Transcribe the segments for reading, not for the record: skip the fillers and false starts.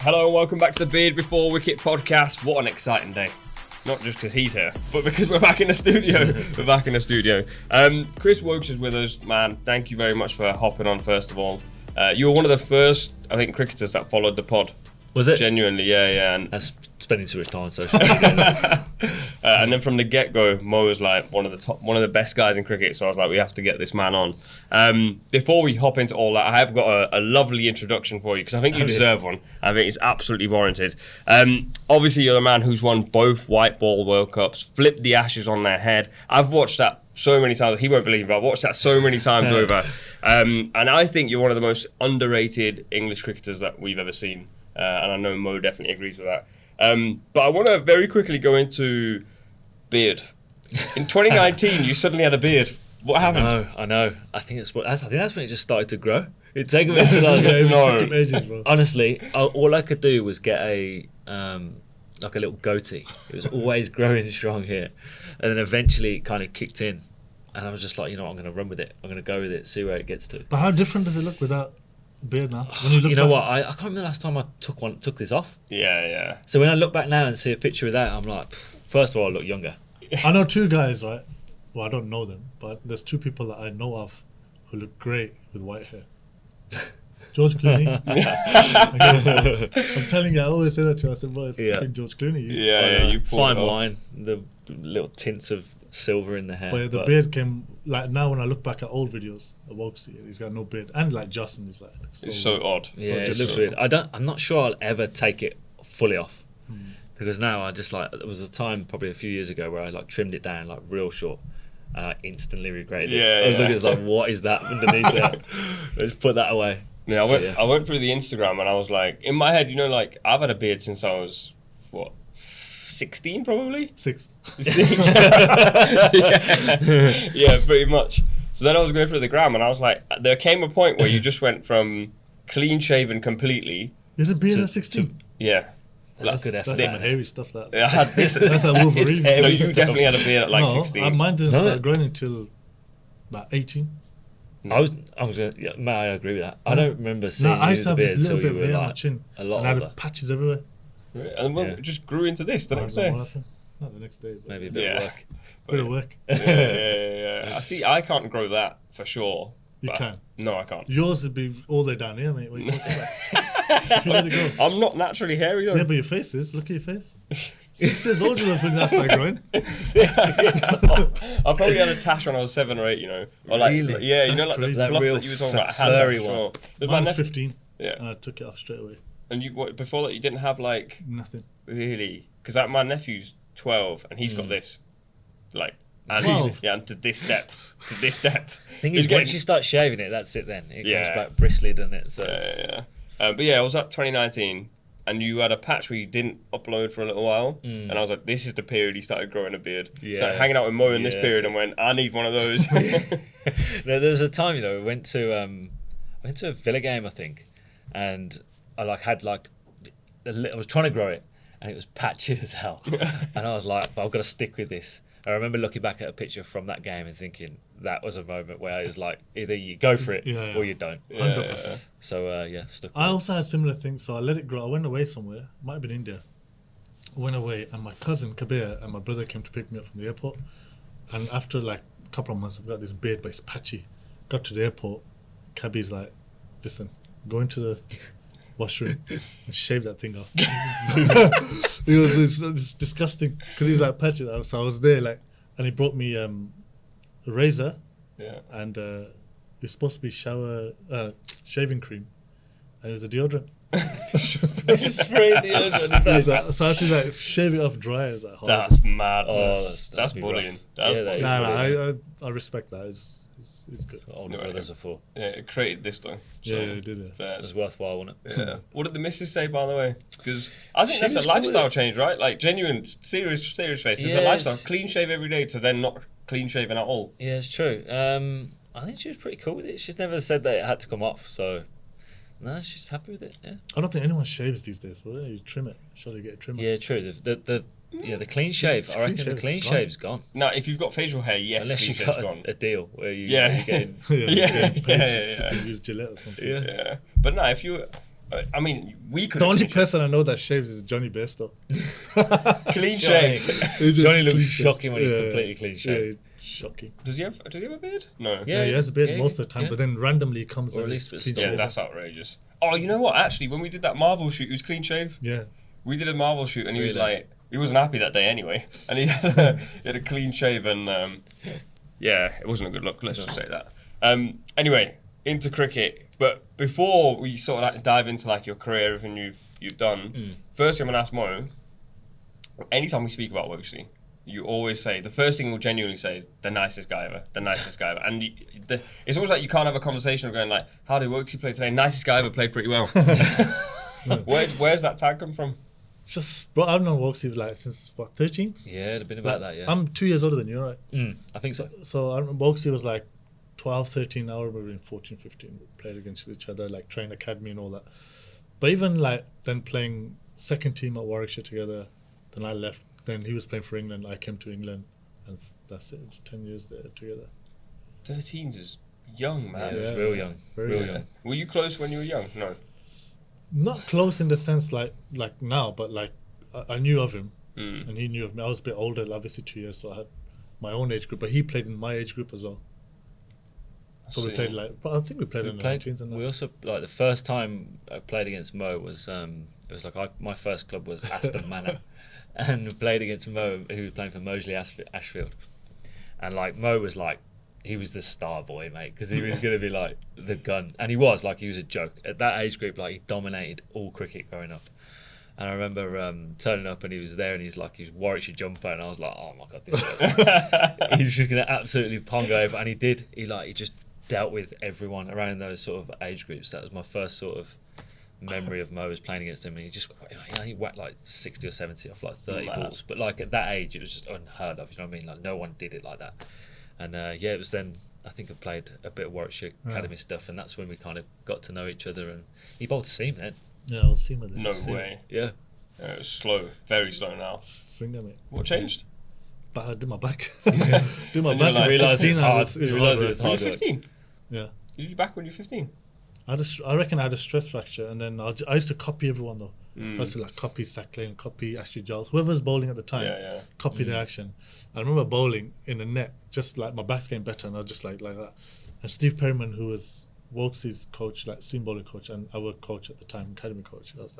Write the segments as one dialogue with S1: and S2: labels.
S1: Hello and welcome back to the Beard Before Wicket podcast. What an exciting day. Not just because he's here, but because we're back in the studio. Chris Woakes is with us, man. Thank you very much for hopping on, first of all. You were one of the first, I think, cricketers that followed the pod.
S2: Was it?
S1: Genuinely, yeah. And
S2: that's spending too much time on social media.
S1: And then from the get-go, Mo was like one of the best guys in cricket. So I was like, we have to get this man on. Before we hop into all that, I have got a lovely introduction for you because I think you deserve one. I think it's absolutely warranted. Obviously, you're the man who's won both white ball World Cups, flipped the Ashes on their head. I've watched that so many times. He won't believe it, but I've watched that so many times over. And I think you're one of the most underrated English cricketers that we've ever seen. And I know Mo definitely agrees with that. But I want to very quickly go into beard. In 2019, you suddenly had a beard. What happened?
S2: I know. I think that's when it just started to grow. It took me until I was like,
S3: no. Ages, bro.
S2: Honestly, all I could do was get a little goatee. It was always growing strong here, and then eventually it kind of kicked in, and I was just like, you know what, I'm going to run with it. I'm going to go with it, see where it gets to.
S3: But how different does it look without beard now?
S2: When you know what? I can't remember the last time I took this off.
S1: Yeah.
S2: So when I look back now and see a picture of that, I'm like, first of all, I look younger.
S3: I know two guys, right? Well, I don't know them, but there's two people that I know of who look great with white hair. George Clooney. I'm telling you, I always say that to you. I said, well, it's fucking George Clooney.
S1: Yeah, you
S2: fine wine, the little tints of silver in the hair.
S3: But the beard came, like now when I look back at old videos of Woakes, he's got no beard. And like Justin, he's like...
S1: It's so odd.
S2: Yeah, it looks weird. I'm not sure I'll ever take it fully off. Because now I just like, there was a time probably a few years ago where I like trimmed it down like real short. And I instantly regretted it. I was looking at it, like, what is that underneath there? Let's put that away.
S1: Yeah, I went through the Instagram and I was like, in my head, you know, like I've had a beard since I was, 16 probably?
S3: Six.
S1: Yeah, pretty much. So then I was going through the gram and I was like, there came a point where you just went from clean shaven completely.
S3: You had a beard at 16?
S1: Yeah.
S2: That's a good effort.
S3: That's some hairy stuff. That.
S1: I had this.
S3: That's a Wolverine.
S1: No, you definitely had a beard at like 16.
S3: Mine didn't start growing until about 18.
S2: I agree with that. I don't remember seeing you with the beard until you were like
S3: chin,
S2: a lot
S3: older.
S2: older.
S3: I had patches everywhere.
S1: And then it just grew into this the next day.
S3: Not the next day.
S2: Maybe a bit of work.
S3: Bit of work.
S1: Yeah. I can't grow that for sure.
S3: You can.
S1: No, I can't.
S3: Yours would be all the way down here, mate. Where you if you let it go.
S1: I'm not naturally hairy though.
S3: Yeah, but your face is. Look at your face. 6 years old, you don't think that's like growing.
S1: I probably had a tash when I was 7 or 8, you know. Or like,
S2: really?
S1: Yeah, you
S3: that's
S1: know, like
S3: crazy.
S1: the fluff that you were talking about. I had
S2: furry
S1: that for
S2: one.
S1: sure.
S3: Mine was 15.
S1: Yeah.
S3: And I took it off straight away.
S1: And before that, you didn't have like
S3: nothing.
S1: Really? Because my nephew's 12 and he's got this, like. And
S3: 12?
S1: Yeah, and to this depth.
S2: Thing is, once you start shaving it, that's it then. It comes back bristly, doesn't it? So
S1: yeah. But yeah, I was at 2019 and you had a patch where you didn't upload for a little while. And I was like, this is the period he started growing a beard. Started hanging out with Mo in this period and went, I need one of those.
S2: No, there was a time, we went to a Villa game, I think. And I I was trying to grow it and it was patchy as hell. And I was like, but I've got to stick with this. I remember looking back at a picture from that game and thinking that was a moment where I was like, either you go for it or you don't.
S3: 100%.
S2: So, stuck with
S3: I also had similar things, so I let it grow. I went away somewhere, might have been India. I went away, and my cousin Kabir and my brother came to pick me up from the airport. And after like a couple of months, I've got this beard, but it's patchy. Got to the airport, Kabir's like, listen, go into the washroom and shave that thing off. It's disgusting because he was like patchy. So I was there, like, and he brought me a razor, and it was supposed to be shaving cream, and it was a deodorant.
S2: Spray deodorant.
S3: So I had to like shave it off dry. As like,
S1: that's mad. That's
S2: bullying.
S3: I respect that. It's good.
S2: Older brothers are for.
S1: Yeah, it created this though.
S3: So it did it.
S2: It was worthwhile, wasn't it?
S1: Yeah. What did the missus say, by the way? Because I think that's a lifestyle change, right? Like genuine, serious face. It's a lifestyle. Clean shave every day to then not clean shaven at all.
S2: Yeah, it's true. I think she was pretty cool with it. She's never said that it had to come off, so no, she's happy with it. Yeah.
S3: I don't think anyone shaves these days. Well, you trim it. Surely you get a trimmer.
S2: Yeah, true. The clean shave. I reckon the clean shave's gone.
S1: No, if you've got facial hair, yes,
S2: unless
S1: clean
S2: you've
S1: shave's
S2: got
S1: gone.
S2: a deal where you
S1: Yeah.
S2: you're getting
S3: yeah. Use Gillette or something.
S1: Yeah. But no, if you I mean, we could.
S3: The only person I know that shaves is Johnny Bairstow.
S1: clean shave.
S2: Johnny looks shocking when he's completely clean shaved.
S3: Yeah, shocking.
S1: Does he have a beard? No.
S3: Yeah, he has a beard most of the time, but then randomly he comes
S2: Or
S3: and
S2: at
S3: he's
S2: least
S3: clean
S2: it's
S1: Yeah,
S3: shaven.
S1: that's outrageous. Oh, you know what? Actually, when we did that Marvel shoot, he was clean shave.
S3: Yeah.
S1: We did a Marvel shoot, and he was
S2: Really?
S1: like, he wasn't happy that day anyway, and he had a clean shave, and yeah, it wasn't a good look. Let's just say that. Anyway, into cricket. But before we sort of like dive into like your career, everything you've done, firstly I'm gonna ask Mo. Anytime we speak about Woakesy, you always say the first thing you'll genuinely say is the nicest guy ever, the nicest guy ever, and it's almost like you can't have a conversation of going like, how did Woakesy play today? Nicest guy ever, played pretty well. Where's that tag come from?
S3: Just, bro, I've known Woakesy like since what 13.
S2: Yeah, it'd have been about that. Yeah,
S3: I'm 2 years older than you, right?
S2: I think so.
S3: So I remember Woakesy was like 12, 13. Now we were in 14, 15. We played against each other, like train academy and all that. But even like then playing second team at Warwickshire together, then I left. Then he was playing for England. I came to England, and that's it. 10 years there together.
S1: 13's is young, man.
S2: Yeah, it was
S3: Yeah,
S2: real young,
S3: very
S2: real
S3: young.
S2: young.
S1: Were you close when you were young? No.
S3: Not close in the sense like now, but like I knew of him,
S1: Mm.
S3: and he knew of me. I was a bit older, obviously 2 years, so I had my own age group. But he played in my age group as well. So we
S1: See.
S3: played like, but I think we played in the 19s and
S2: We
S3: that.
S2: also like the first time I played against Mo was it was like my first club was Aston Manor, and we played against Mo, who was playing for Moseley Ashfield, and like Mo was like, he was the star boy, mate, because he was going to be like the gun, and he was a joke at that age group. Like he dominated all cricket growing up. And I remember turning up and he was there and he was Warwickshire jumper, and I was like, oh my god, this guy, he's just going to absolutely pong over, and he did. He just dealt with everyone around in those sort of age groups. That was my first sort of memory of Mo was playing against him, and he whacked like 60 or 70 off like 30 balls. But like at that age, it was just unheard of. You know what I mean? Like no one did it like that. And yeah, it was then. I think I played a bit of Warwickshire Academy stuff, and that's when we kind of got to know each other. And he bowled seam then.
S3: Yeah, I was seeing with it.
S1: No way.
S2: Yeah.
S1: It was slow, very slow now.
S3: Swing at me.
S1: What changed?
S3: But I did my back. Did my
S1: And
S3: back.
S1: you're like,
S2: Realised it's
S3: 15,
S2: hard.
S3: it was
S2: Realised
S3: hard
S2: it's
S1: When
S3: work.
S1: you were
S2: hard.
S1: 15?
S3: Yeah.
S1: You did back when you were 15?
S3: I reckon I had a stress fracture, and then I used to copy everyone though. So I used to like copy Zach Lane, copy Ashley Giles, whoever's bowling at the time.
S1: Yeah.
S3: Copy their action. I remember bowling in the net, just like my back's getting better, and I was just like that. And Steve Perryman, who was Wokesy's coach, like seam bowling coach, and our coach at the time, academy coach, he's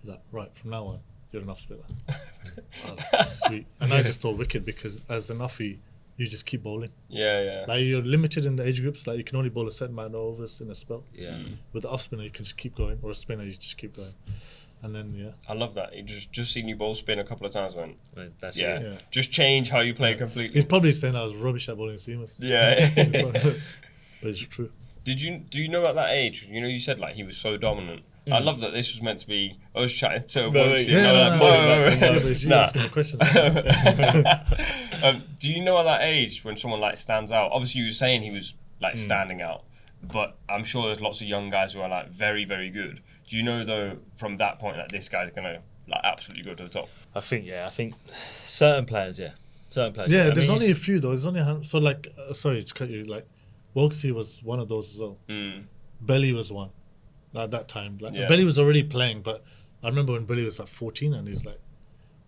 S3: like, right, from now on, you're an off spinner. I was like, sweet. And I just told wicked because as an offie, you just keep bowling.
S1: Yeah.
S3: Like you're limited in the age groups. Like you can only bowl a certain amount of overs in a spell.
S2: Yeah.
S3: With the off spinner, you can just keep going, or a spinner, you just keep going. And then
S1: I love that. You just seen you bowl spin a couple of times, man.
S2: That's
S1: Yeah.
S2: you.
S3: Yeah.
S1: Just change how you play completely.
S3: he's probably saying I was rubbish at bowling seamers.
S1: Yeah.
S3: But it's true.
S1: Do you know at that age? You know, you said like he was so dominant. I love that this was meant to be us chatting to Woakesy.
S3: You asked me a question.
S1: Do you know at that age when someone like stands out? Obviously, you were saying he was like standing out, but I'm sure there's lots of young guys who are like very, very good. Do you know though from that point that this guy's gonna like absolutely go to the top?
S2: I think certain players, yeah. Certain players.
S3: Yeah,
S2: I
S3: there's
S2: mean,
S3: only a few though. There's only so like sorry to cut you. Like Woakesy was one of those as well. Belly was one at that time. Like Belly was already playing, but I remember when Belly was like 14 and he was like,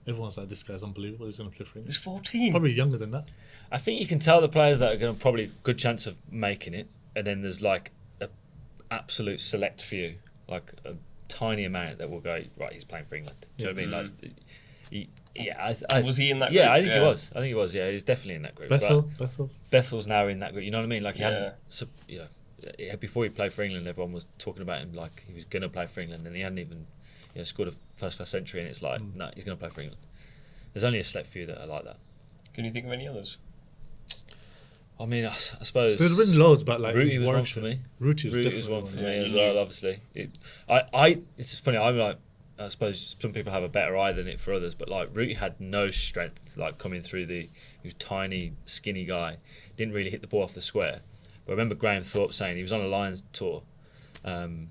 S3: everyone's like, this guy's unbelievable. He's gonna play for England.
S1: He's 14.
S3: Probably younger than that.
S2: I think you can tell the players that are going to probably good chance of making it, and then there's like a absolute select few, like a tiny amount that will go right. He's playing for England. Do you know what I mean? Like,
S1: Was he in that
S2: Yeah,
S1: group?
S2: I think he was. I think he was. Yeah, he's definitely in that group.
S3: Bethel.
S2: Bethel's now in that group. You know what I mean? Like he
S1: Yeah.
S2: hadn't, before he played for England, everyone was talking about him like he was going to play for England, and he hadn't even scored a first class century, and it's like no, he's going to play for England. There's only a select few that are like that.
S1: Can you think of any others?
S2: I mean, I suppose
S3: There's been loads, but like
S2: Rooty was one
S3: Warwickshire.
S2: for me.
S3: Rooty was
S2: Rooty
S3: definitely
S2: was one for
S1: Yeah,
S2: me as
S1: you
S2: well.
S1: knew.
S2: Obviously, it's funny. I'm like, I suppose some people have a better eye than it for others, but like Rooty had no strength. Like coming through he was tiny, skinny guy, didn't really hit the ball off the square. But I remember Graham Thorpe saying he was on a Lions tour, and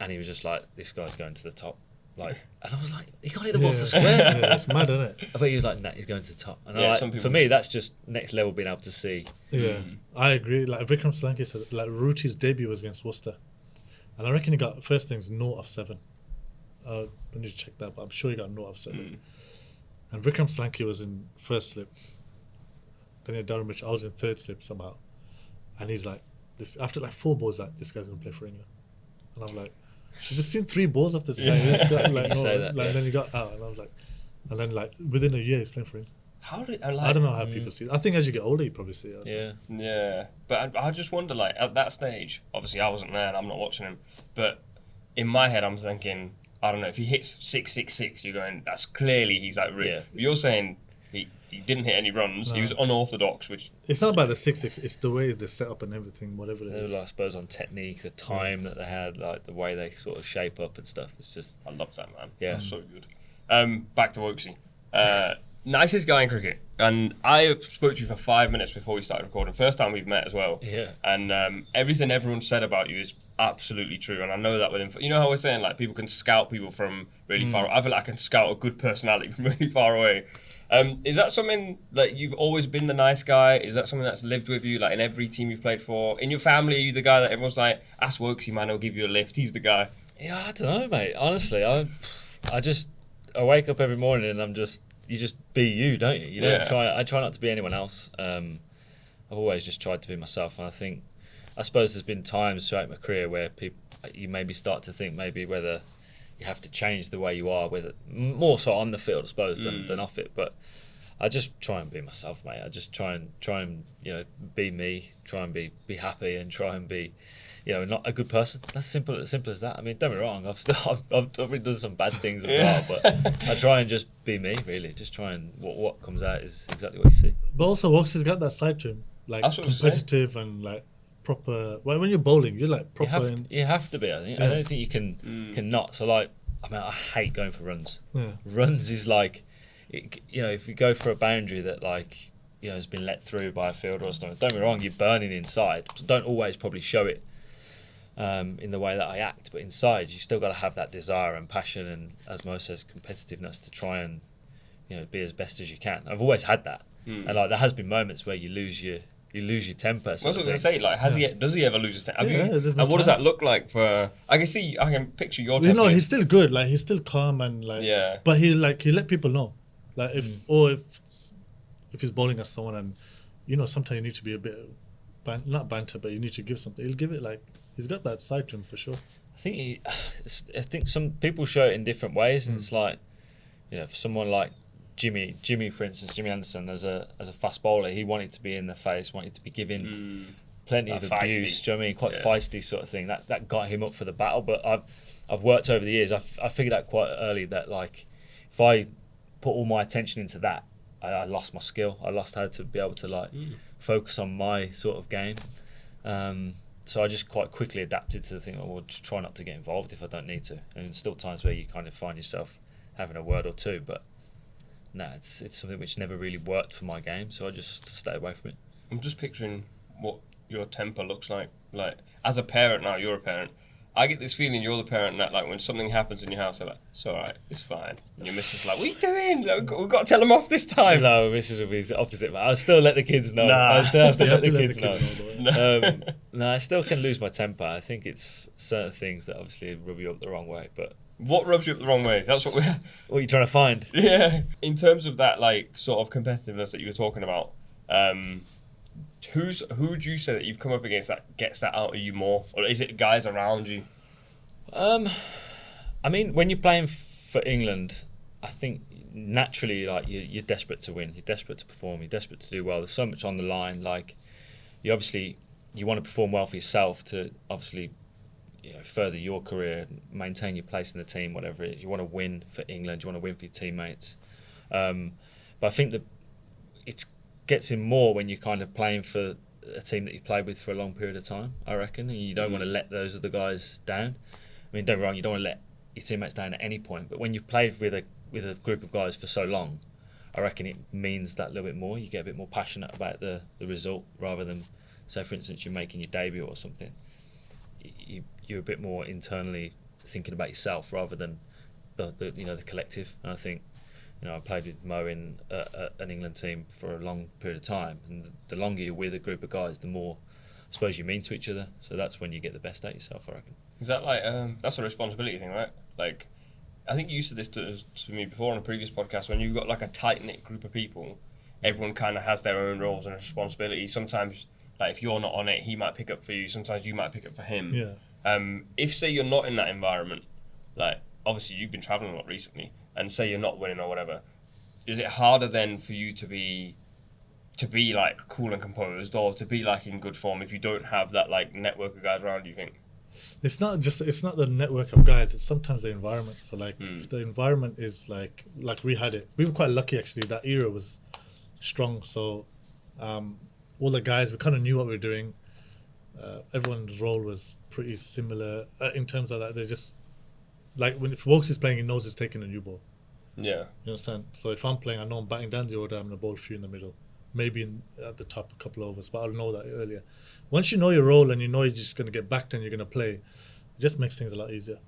S2: he was just like, this guy's going to the top. Like, and I was like, he can't hit the ball off the square.
S3: Yeah, it's mad, isn't it?
S2: I bet he was like, nah, he's going to the top. And
S1: Yeah,
S2: I
S1: some
S2: like,
S1: people
S2: for me, that's just next level being able to see.
S3: Yeah, I agree. Like Vikram Solanki said, like Rooty's debut was against Worcester, and I reckon he got first things 0 of 7. I need to check that, but I'm sure he got no offside. And Vikram Slanky was in first slip. Then he had Darren Mitchell. I was in third slip somehow. And he's like, this after like 4 balls, like, this guy's going to play for England. And I'm like, I've just seen 3 balls of this guy. This guy like, then he got out. And I was like, and then like within a year, he's playing for England.
S1: How did
S3: I don't know how people see it. I think as you get older, you probably see it.
S1: Yeah. But I just wonder, like, at that stage, obviously I wasn't there and I'm not watching him, but in my head, I'm thinking, I don't know, if he hits 666, you're going, that's clearly he's like, really.
S2: Yeah.
S1: But you're saying he didn't hit any runs. No. He was unorthodox, which
S3: it's not about the 6-6. It's the way they set up and everything, whatever it is.
S2: I suppose on technique, the time that they had, like the way they sort of shape up and stuff. It's just
S1: I love that, man.
S2: Yeah,
S1: so good. Back to Woakesy. Nicest guy in cricket, and I spoke to you for 5 minutes before we started recording. First time we've met as well.
S2: Yeah.
S1: And everything everyone said about you is absolutely true, and I know that with you know how we're saying like people can scout people from really far away. I feel like I can scout a good personality from really far away. Is that something like you've always been the nice guy? Is that something that's lived with you, like in every team you've played for? In your family, are you the guy that everyone's like, ask Woakesy, man, he'll give you a lift. He's the guy.
S2: Yeah, I don't know, mate. Honestly, I wake up every morning and you just be you, don't you? You don't try. I try not to be anyone else. I've always just tried to be myself, and I suppose there's been times throughout my career where you maybe start to think maybe whether you have to change the way you are, whether more so on the field, I suppose, than off it. But I just try and be myself, mate. I just try and be me, try and be happy, and try and be, not a good person. That's simple as that. I mean, don't be wrong. I've really done some bad things as well, but I try and just be me. Really, just try and what comes out is exactly what you see.
S3: But also, Woakes has got that side to him, like competitive and like proper. When you're bowling, you're like proper.
S2: You have to be. I think. I don't think you can not. So like, I hate going for runs.
S3: Yeah.
S2: Runs is like, if you go for a boundary that like has been let through by a fielder or something. Don't be wrong, you're burning inside. So don't always probably show it in the way that I act, but inside you still got to have that desire and passion and, as Mo says, competitiveness to try and be as best as you can. I've always had that, and like there has been moments where you lose your temper.
S1: That's what I was going to say. Like, does he ever lose his temper? And what does that look like for? I can picture your.
S3: He's still good. Like he's still calm and like. Yeah. But he let people know, like if he's bowling at someone and sometimes you need to be a bit not banter, but you need to give something. He'll give it like. He's got that side to him for sure.
S2: I think some people show it in different ways, and it's like, for someone like Jimmy, for instance, Jimmy Anderson, as a fast bowler, he wanted to be in the face, wanted to be given plenty of abuse. Do you know what I mean? Quite feisty sort of thing. That got him up for the battle. But I've worked over the years. I figured out quite early that like if I put all my attention into that, I lost my skill. I lost how to be able to like focus on my sort of game. So I just quite quickly adapted to the thing, well, just try not to get involved if I don't need to. And there's still times where you kind of find yourself having a word or two, but it's something which never really worked for my game, so I just stay away from it.
S1: I'm just picturing what your temper looks like. Like, as a parent now, you're a parent. I get this feeling you're the parent that, like, when something happens in your house, they're like, it's all right, it's fine. And your missus is like, what are you doing? Like, we've got to tell them off this time.
S2: No, missus will be the opposite, man. I'll still let the kids know. I still have to let the kids know. No, I still can lose my temper. I think it's certain things that obviously rub you up the wrong way. But
S1: what rubs you up the wrong way? That's what we're...
S2: What are you trying to find?
S1: Yeah. In terms of that, like, sort of competitiveness that you were talking about, who would you say that you've come up against that gets that out of you more? Or is it guys around you?
S2: I mean, when you're playing for England, I think naturally, like you're desperate to win, you're desperate to perform, you're desperate to do well. There's so much on the line. Like, you want to perform well for yourself to obviously, further your career, maintain your place in the team, whatever it is. You want to win for England, you want to win for your teammates. But I think that it gets in more when you're kind of playing for a team that you've played with for a long period of time, I reckon, and you don't want to let those other guys down. I mean, don't get me wrong, you don't want to let your teammates down at any point, but when you've played with a group of guys for so long, I reckon it means that little bit more. You get a bit more passionate about the result rather than, say, for instance, you're making your debut or something. You're a bit more internally thinking about yourself rather than the collective. And I think, I played with Mo in an England team for a long period of time, and the longer you're with a group of guys, the more, I suppose, you mean to each other. So that's when you get the best out of yourself, I reckon.
S1: Is that like that's a responsibility thing, right? Like, I think you said this to me before on a previous podcast, when you've got like a tight-knit group of people, everyone kind of has their own roles and responsibilities. Sometimes, like, if you're not on it, he might pick up for you. Sometimes you might pick up for him.
S3: Yeah.
S1: If, say, you're not in that environment, like, obviously you've been travelling a lot recently, and say you're not winning or whatever, is it harder then for you to be like cool and composed, or to be like in good form if you don't have that like network of guys around you, think?
S3: It's not the network of guys, it's sometimes the environment. So like if the environment is like we had it, we were quite lucky actually, that era was strong. So all the guys, we kind of knew what we were doing. Everyone's role was pretty similar in terms of that. They just, like, if Woakes is playing, he knows he's taking a new ball.
S1: Yeah.
S3: You understand? So if I'm playing, I know I'm batting down the order, I'm going to bowl a few in the middle. Maybe at the top a couple of overs, but I'll know that earlier. Once you know your role and you know you're just going to get backed and you're going to play, it just makes things a lot easier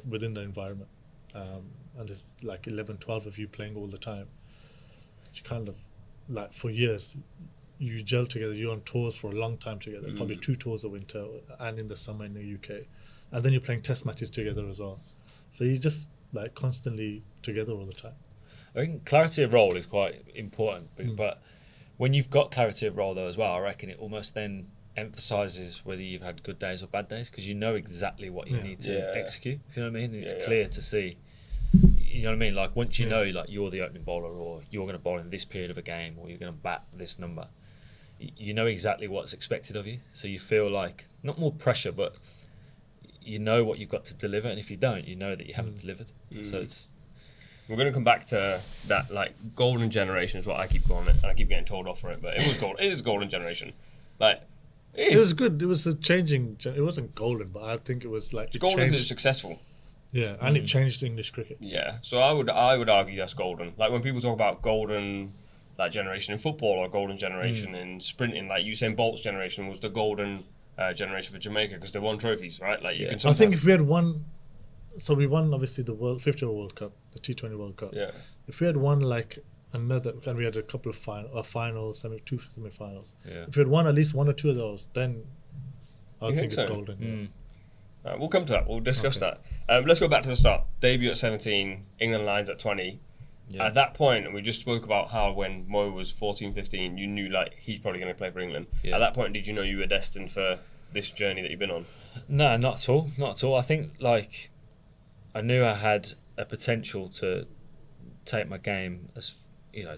S3: within the environment. And there's like 11, 12 of you playing all the time. You kind of, like, for years, you gel together. You're on tours for a long time together, probably 2 tours a winter and in the summer in the UK. And then you're playing test matches together as well. So you just like constantly together all the time.
S2: I think clarity of role is quite important, but when you've got clarity of role though as well, I reckon it almost then emphasises whether you've had good days or bad days, because you know exactly what you need to execute. If you know what I mean? It's clear to see. You know what I mean? Like, once you know, like, you're the opening bowler, or you're going to bowl in this period of a game, or you're going to bat this number, you know exactly what's expected of you. So you feel like, not more pressure, but you know what you've got to deliver, and if you don't, you know that you haven't delivered. So it's...
S1: We're going to come back to that, like, golden generation is what I keep calling it, and I keep getting told off for it, but it was gold. It is golden generation. Like,
S3: it was good. It was a changing. It wasn't golden, but I think it was like
S1: it's golden because it's successful.
S3: Yeah, and it changed English cricket.
S1: Yeah, so I would argue that's golden. Like, when people talk about golden, like, generation in football, or golden generation in sprinting, like Usain Bolt's generation was the golden generation for Jamaica because they won trophies, right? Like, you can.
S3: I think if we had won. So we won obviously the 50 World Cup, the T20 World Cup.
S1: Yeah.
S3: If we had won like another, and we had a couple of finals, two semi-finals.
S2: Yeah.
S3: If we had won at least 1 or 2 of those, then I think it's golden.
S1: We'll come to that. We'll discuss that. Let's go back to the start. Debut at 17, England lines at 20. Yeah. At that point, and we just spoke about how when Mo was 14, 15, you knew like he's probably going to play for England. Yeah. At that point, did you know you were destined for this journey that you've been on?
S2: No, not at all. Not at all. I think like I knew I had a potential to take my game as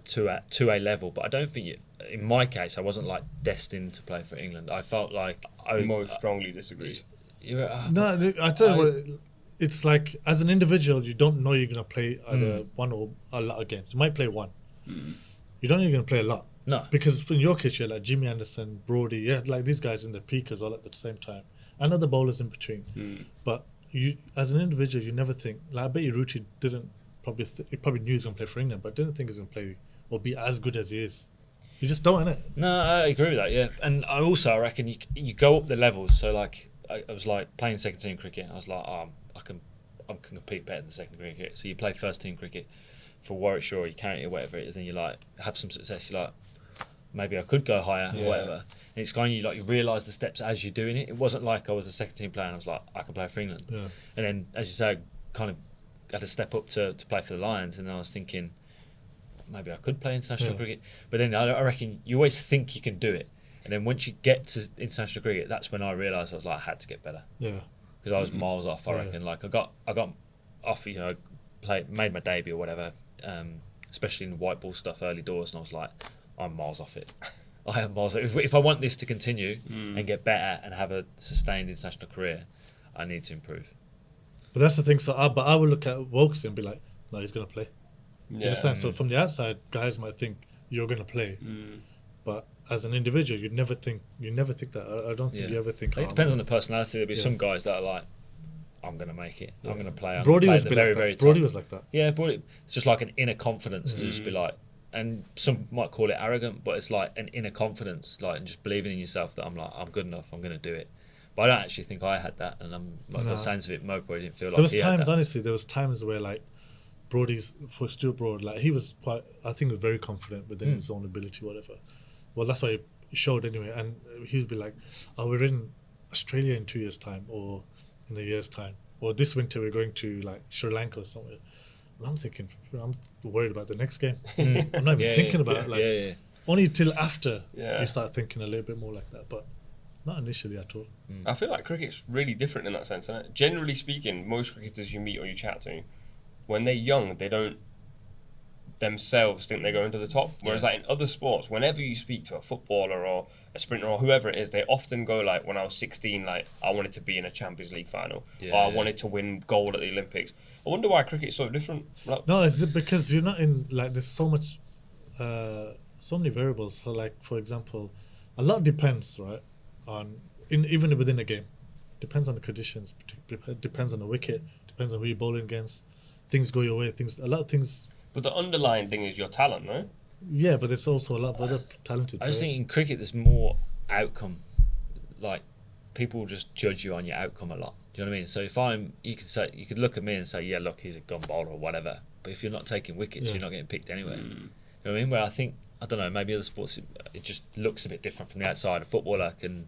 S2: to a level, but I don't think in my case I wasn't like destined to play for England. I felt like
S1: Mo strongly disagrees.
S3: No, I tell you what, it's like as an individual you don't know you're gonna play either one or a lot of games. You might play one. You don't know you're gonna play a lot.
S2: No,
S3: because in your case you're like Jimmy Anderson, Brodie, like these guys in the peak as well at the same time, and other bowlers in between. But you, as an individual, you never think. Like, I bet you Ruti didn't he probably knew he was going to play for England, but didn't think he was going to play or be as good as he is. You just don't, innit?
S2: No, I agree with that. Yeah, and I reckon you go up the levels. So like I was like playing second team cricket, and I was like, I can compete better than second team cricket. So you play first team cricket for Warwickshire or your county or whatever it is, and you like have some success. You're like, maybe I could go higher or whatever. And it's kind of you realise the steps as you're doing it. It wasn't like I was a second team player and I was like, I can play for England. Yeah. And then, as you say, kind of had to step up to play for the Lions, and I was thinking, maybe I could play international cricket. But then I reckon you always think you can do it. And then once you get to international cricket, that's when I realised I was like, I had to get better.
S3: Yeah.
S2: Because I was miles off, I reckon. Like I got off, made my debut or whatever, especially in the white ball stuff early doors, and I was like, I'm miles off it. I am miles off. If I want this to continue and get better and have a sustained international career, I need to improve.
S3: But that's the thing. So, but I would look at Woakes and be like, no, he's going to play.
S1: Yeah.
S3: You understand? So from the outside, guys might think you're going to play, but as an individual, you never think that. I don't think you ever think.
S2: It depends on the personality. There'll be some guys that are like, I'm going to make it. I'm going to play.
S3: Brodie was like that.
S2: Yeah, Brodie. It's just like an inner confidence to just be like. And some might call it arrogant, but it's like an inner confidence, like, and just believing in yourself that I'm good enough, I'm going to do it. But I don't actually think I had that, and I'm like the sounds of it, Mo probably didn't feel like
S3: there was
S2: he
S3: times,
S2: had that.
S3: honestly, there was times where like for Stuart Broad, like he was quite, I think, was very confident within his own ability, whatever. Well, that's why he showed anyway, and he would be like, "Oh, we're in Australia in 2 years' time, or in a year's time." or this winter we're going to like Sri Lanka or somewhere. And I'm thinking, I'm worried about the next game. I'm not even thinking about it. Like, only till after you start thinking a little bit more like that, but not initially at all.
S1: I feel like cricket's really different in that sense, isn't it? Generally speaking, most cricketers you meet or you chat to, when they're young, they don't themselves think they're going to the top. Whereas like in other sports, whenever you speak to a footballer or a sprinter or whoever it is, they often go like, when I was 16, like I wanted to be in a Champions League final, or I wanted to win gold at the Olympics. I wonder why cricket's so different. Like,
S3: no, is it because you're not in, like, there's so much, so many variables. So like, for example, a lot depends, right, on, even within a game. Depends on the conditions, depends on the wicket, depends on who you're bowling against. Things go your way, a lot of things.
S1: But the underlying thing is your talent, right?
S3: Yeah, but there's also a lot of other talented
S2: I
S3: players.
S2: just think in cricket there's more outcome. Like, people just judge you on your outcome a lot. Do you know what I mean? So if you could look at me and say, yeah, look, he's a gun bowler or whatever. But if you're not taking wickets, you're not getting picked anyway. You know what I mean? Where I think, I don't know, maybe other sports, it just looks a bit different from the outside. A footballer can,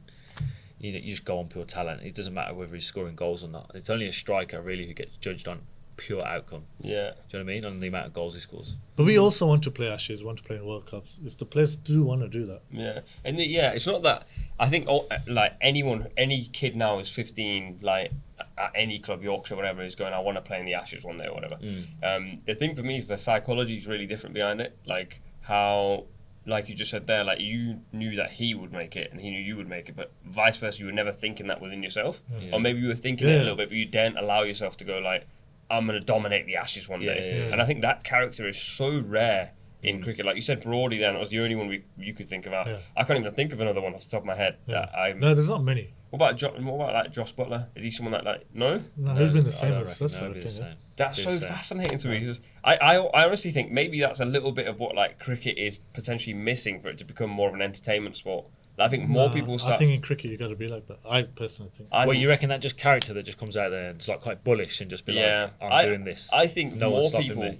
S2: you just go on pure talent. It doesn't matter whether he's scoring goals or not. It's only a striker really who gets judged on pure outcome.
S1: Yeah.
S2: Do you know what I mean? On the amount of goals he scores.
S3: But we also want to play Ashes, want to play in World Cups. It's the players do want to do that.
S1: Yeah. And it's not that, I think like any kid now is 15, like at any club, Yorkshire, whatever, is going, I want to play in the Ashes one day or whatever. The thing for me is the psychology is really different behind it. Like how, like you just said there, like you knew that he would make it and he knew you would make it, but vice versa, you were never thinking that within yourself. Or maybe you were thinking it a little bit, but you didn't allow yourself to go like, I'm going to dominate the Ashes one day. And I think that character is so rare in cricket. Like you said, Broady then, it was the only one you could think about. I can't even think of another one off the top of my head. That
S3: No, there's not many.
S1: What about like Josh Butler? Is he someone that like, no?
S3: No, he's been the same
S2: I
S3: as
S2: reckon
S3: us.
S2: that would be the same.
S1: That's so fascinating to me. Because I honestly think maybe that's a little bit of what like cricket is potentially missing for it to become more of an entertainment sport. I think more people start.
S3: I think in cricket you got to be like that. I personally think.
S2: You reckon that just character that just comes out there and it's like quite bullish and just be like, I'm doing this.
S1: I think
S2: no
S1: more
S2: one's stopping
S1: people
S2: me.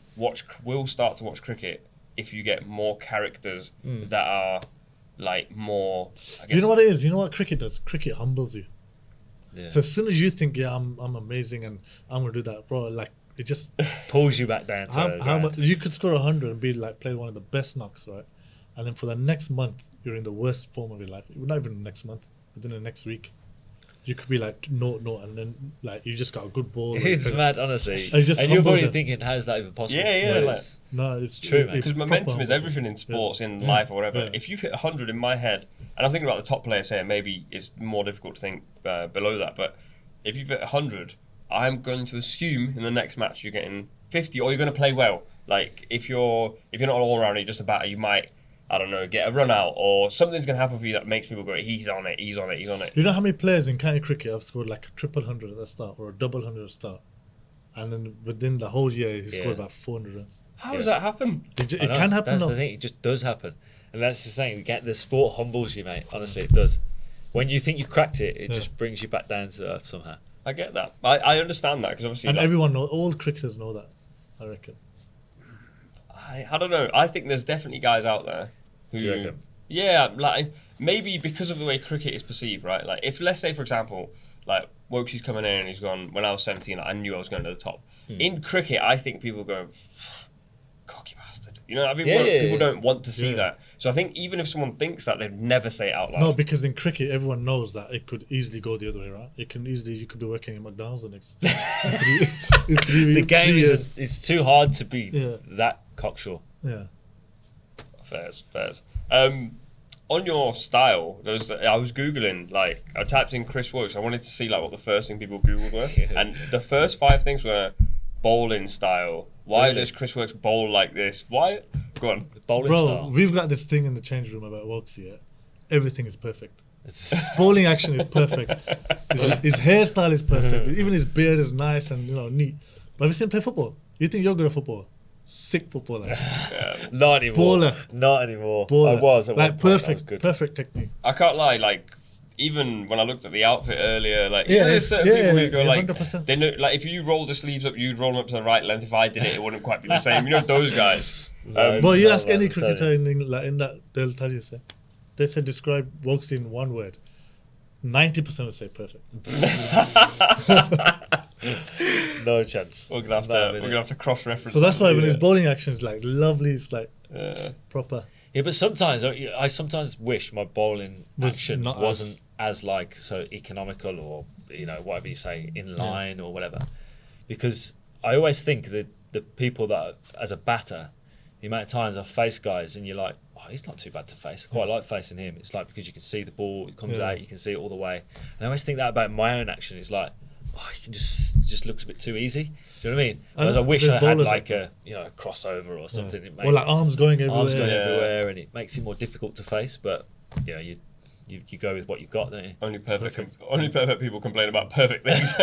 S1: will start to watch cricket if you get more characters that are like more. I guess,
S3: you know what it is? You know what cricket does? Cricket humbles you.
S2: Yeah.
S3: So as soon as you think, I'm amazing and I'm gonna do that, bro, like it just
S2: pulls you back down to
S3: how much you could score 100 and be like play one of the best knocks, right? And then for the next month, you're in the worst form of your life. Not even the next month, within the next week, you could be like no, and then like you just got a good ball.
S2: It's mad, honestly.
S3: It just
S2: and you're probably
S3: humbles
S2: thinking, how is that even possible?
S1: Yeah.
S3: No, it's
S2: true, man.
S1: Because momentum is everything in sports, in life, or whatever.
S3: Yeah.
S1: If you've hit 100 in my head, and I'm thinking about the top players here, maybe it's more difficult to think below that. But if you've hit 100, I'm going to assume in the next match you're getting 50, or you're going to play well. Like if you're not an all rounder, you're just a batter, you might, I don't know, get a run out, or something's going to happen for you that makes people go, he's on it. You
S3: know how many players in county cricket have scored like a triple 100 at the start or a double 100 at the start, and then within the whole year he scored about 400 runs.
S1: How does that happen?
S3: It can happen.
S2: That's the thing. It just does happen, and that's the thing. The sport humbles you, mate. Honestly, it does. When you think you've cracked it, it just brings you back down to earth somehow.
S1: I get that. I understand that because obviously,
S3: and everyone knows. All cricketers know that. I reckon.
S1: I don't know. I think there's definitely guys out there who, like maybe because of the way cricket is perceived, right? Like if let's say for example, like Woakes is coming in and he's gone. When I was 17, I knew I was going to the top. In cricket, I think people go, cocky bastard. You know, I mean, people don't want to see that. So I think even if someone thinks that, they'd never say it out loud.
S3: No, because in cricket, everyone knows that it could easily go the other way around. You could be working in McDonald's the next.
S2: The game is it's too hard to be that cocksure.
S3: Yeah.
S1: Fairs. On your style, I was Googling, like, I typed in Chris Woakes. I wanted to see, like, what the first thing people Googled were. And the first 5 things were bowling style. Why does Chris Woakes bowl like this? Why? Go on.
S2: Bowling style.
S3: We've got this thing in the change room about Woakes here. Everything is perfect. Bowling action is perfect. His hairstyle is perfect. Even his beard is nice and neat. But have you seen him play football? You think you're good at football? Sick footballer.
S2: Not anymore.
S3: Baller.
S2: Not anymore.
S3: Baller.
S2: I was at
S3: like
S2: one point.
S3: perfect. Perfect technique.
S1: I can't lie, like, even when I looked at the outfit earlier, like, there's certain people who go, like,
S3: 100%.
S1: they know, like, if you roll the sleeves up, you'd roll them up to the right length. If I did it, it wouldn't quite be the same. You know, those guys.
S3: But you ask any cricketer in that, they'll tell you, they said describe Woakes in one word. 90% would say perfect.
S2: No chance.
S1: We're gonna have to cross-reference.
S3: So that's why when
S1: yeah.
S3: his bowling action is like lovely, it's like proper.
S2: Yeah, but sometimes I sometimes wish my bowling action
S3: not
S2: wasn't as like so economical or whatever you say in line or whatever, because I always think that the people that as a batter, the amount of times I've faced guys and you're like, oh, he's not too bad to face. I quite like facing him. It's like because you can see the ball, it comes out, you can see it all the way. And I always think that about my own action. It's like, oh, he can just looks a bit too easy. Do you know what I mean? Whereas I wish I had like a crossover or something.
S3: Yeah. Or like arms going everywhere.
S2: And it makes it more difficult to face. But you go with what you've got, don't you?
S1: Only perfect people complain about perfect things.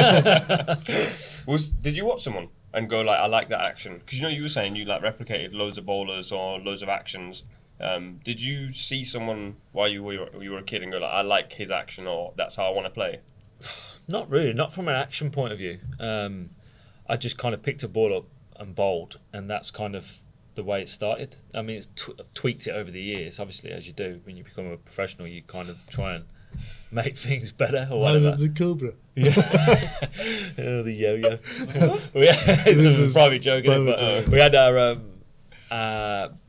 S1: Did you watch someone and go like, I like that action? Because you were saying you like replicated loads of bowlers or loads of actions. Did you see someone while you were a kid and go like, I like his action, or that's how I want to play?
S2: Not really, not from an action point of view. I just kind of picked a ball up and bowled, and that's kind of the way it started. I mean, I've tweaked it over the years, obviously, as you do. When you become a professional, you kind of try and make things better or whatever.
S3: The cobra.
S2: Yeah. Oh, the yo-yo. It's a private joke, but we had our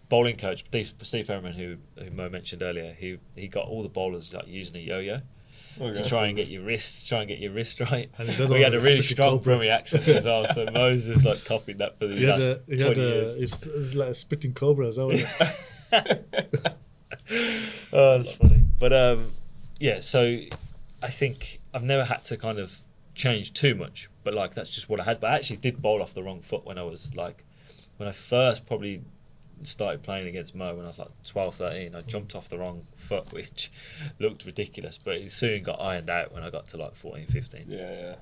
S2: bowling coach, Steve Perriman, who Mo mentioned earlier. He got all the bowlers like using a yo-yo. To try and get your wrist right. And we had a really strong Brummie accent as well, so Moses like copied that for the last 20 years.
S3: It's like a spitting cobra as well.
S2: Oh, that's funny. But so I think I've never had to kind of change too much, but like that's just what I had. But I actually did bowl off the wrong foot when I first probably started playing against Mo when I was like 12, 13. I jumped off the wrong foot, which looked ridiculous, but it soon got ironed out when I got to like 14, 15.
S1: Yeah.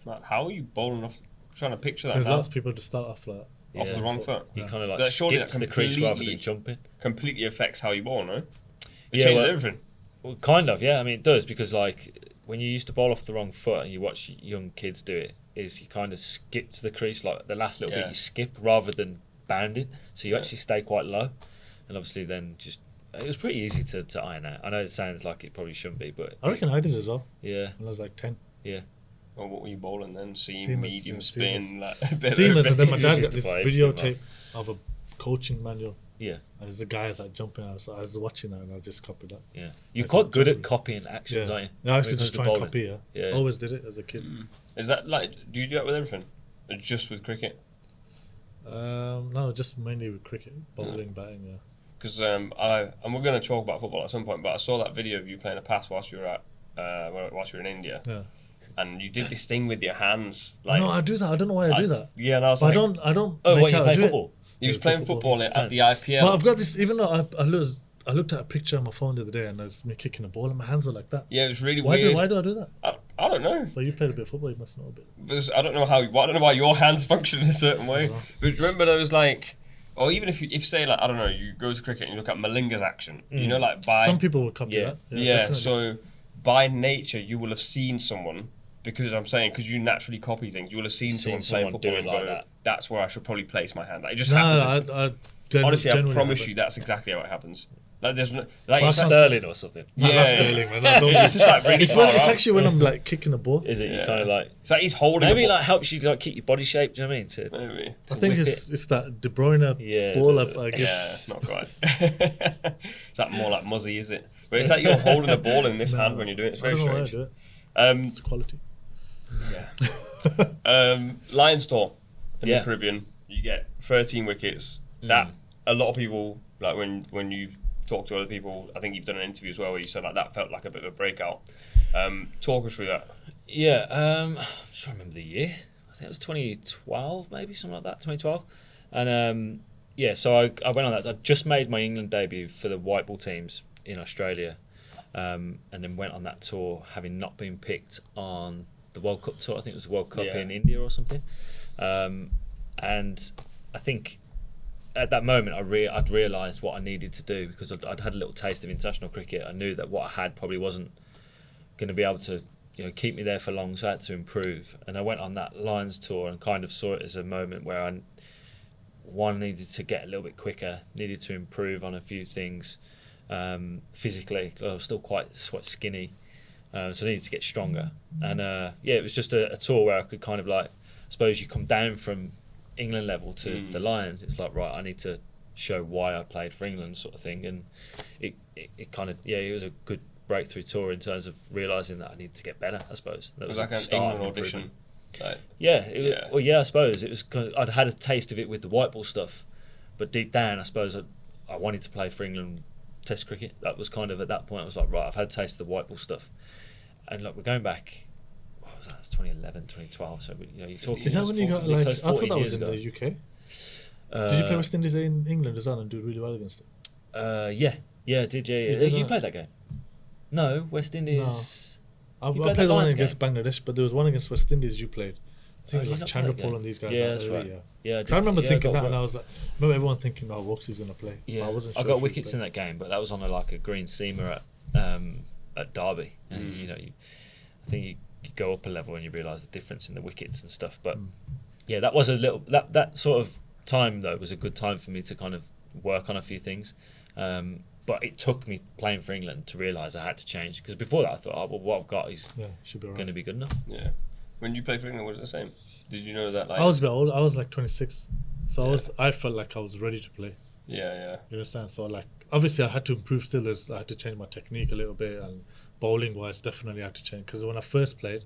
S1: Like, how are you bowling off? I'm trying to picture that.
S3: Because lots of people just start off like
S1: off the wrong foot.
S2: You kind of like skip to the crease rather than jumping.
S1: Completely affects how you bowl, no? It changes everything.
S2: Well, kind of, yeah. I mean, it does, because like when you used to bowl off the wrong foot and you watch young kids do it, is you kind of skip to the crease, like the last little bit you skip rather than bounding, so you actually stay quite low, and obviously then just it was pretty easy to iron out. I know it sounds like it probably shouldn't be, but
S3: I reckon I did as well.
S2: Yeah,
S3: when I was like 10.
S2: Yeah.
S1: Well, what were you bowling then? Seam, medium, spin, like
S3: seamless. And then my dad got this videotape of a coaching manual.
S2: Yeah,
S3: and there's the guys like jumping out. So I was watching that and I just copied that.
S2: Yeah, you're quite good at copying actions, aren't you?
S3: No, I used to just try and copy.
S2: Yeah,
S3: always did it as a kid.
S1: Is that like? Do you do that with everything? Or just with cricket?
S3: No, just mainly with cricket, bowling, batting. Yeah.
S1: Because and we're going to talk about football at some point, but I saw that video of you playing a pass whilst you were in India.
S3: Yeah.
S1: And you did this thing with your hands. Like,
S3: no, I do that. I don't know why I do that.
S1: Yeah, and I was
S3: but
S1: like,
S3: I don't.
S2: Oh, what, you play football?
S1: He was playing football at the IPL.
S3: But I've got this. Even though I looked at a picture on my phone the other day, and it's me kicking a ball, and my hands are like that.
S1: Yeah, it was really weird.
S3: Why do I do that?
S1: I don't know.
S3: Well, you played a bit of football. You must know a bit.
S1: I don't know why your hands function in a certain way. But remember, there was like, or even if say like, I don't know, you go to cricket and you look at Malinga's action. You know, like
S3: some people would copy that.
S1: Yeah. So by nature, you will have seen someone. Because you naturally copy things. You will have seen someone playing football and go, like that's where I should probably place my hand. Like, it just happens. Honestly, I promise you that's exactly how it happens. Like there's like
S2: Sterling or something.
S3: Not Sterling, man.
S1: It's just like
S3: it's actually when I'm like kicking a ball.
S2: Is it? You kind of like
S1: it's like he's holding.
S2: Maybe like helps you like keep your body shape. Do you know what I mean?
S1: Maybe.
S3: I think it's that De Bruyne ball up. I guess.
S1: Yeah, not quite. It's like more like Muzzy, is it? But it's like you're holding the ball in this hand when you're doing it. It's very strange.
S3: I don't know why I do it. It's quality.
S1: Yeah. Lions tour in the Caribbean, you get 13 wickets. That a lot of people like when you talk to other people. I think you've done an interview as well where you said like that felt like a bit of a breakout. Talk us through that.
S2: Yeah, I'm just trying to remember the year. I think it was 2012, maybe something like that. 2012, and so I went on that. I just made my England debut for the white ball teams in Australia, and then went on that tour having not been picked on the World Cup tour. I think it was the World Cup in India or something. And I think at that moment I'd realised what I needed to do, because I'd had a little taste of international cricket. I knew that what I had probably wasn't going to be able to keep me there for long, so I had to improve. And I went on that Lions tour and kind of saw it as a moment where I needed to get a little bit quicker, needed to improve on a few things physically, 'cause I was still quite skinny. So I needed to get stronger. And it was just a tour where I could kind of like, I suppose you come down from England level to the Lions. It's like, right, I need to show why I played for England, sort of thing. And it kind of, it was a good breakthrough tour in terms of realising that I needed to get better, I suppose. That
S1: It was like an England audition. Like,
S2: I suppose it was because I'd had a taste of it with the white ball stuff, but deep down, I suppose I wanted to play for England Test cricket. That was kind of at that point. I was like, right, I've had a taste of the white ball stuff, and like we're going back. What was that? It's 2011, 2012. So you're talking.
S3: Is that when you got like? I thought that was in
S2: ago.
S3: the UK. Did you play West Indies in England as well and do really well against it?
S2: I did. You played that game? No, West Indies.
S3: No. I played one against Bangladesh, but there was one against West Indies you played. I think it was like Chandrapal and these guys.
S2: Yeah, that's right.
S3: Yeah, I remember thinking that, and I was like, I remember everyone thinking, "Oh, Woakes is going to play."
S2: Yeah,
S3: I wasn't sure.
S2: I got wickets in that game, but that was on a green seamer at Derby, and I think you go up a level and you realise the difference in the wickets and stuff. But that was a little that sort of time though was a good time for me to kind of work on a few things. But it took me playing for England to realise I had to change, because before that I thought, what I've got is going to be good enough.
S1: Yeah. When you played for England, was it the same? Did you know that? Like,
S3: I was a bit old. I was like 26, so I felt like I was ready to play.
S1: Yeah.
S3: You understand? So like, obviously I had to improve still. I had to change my technique a little bit, and bowling wise, definitely I had to change, because when I first played,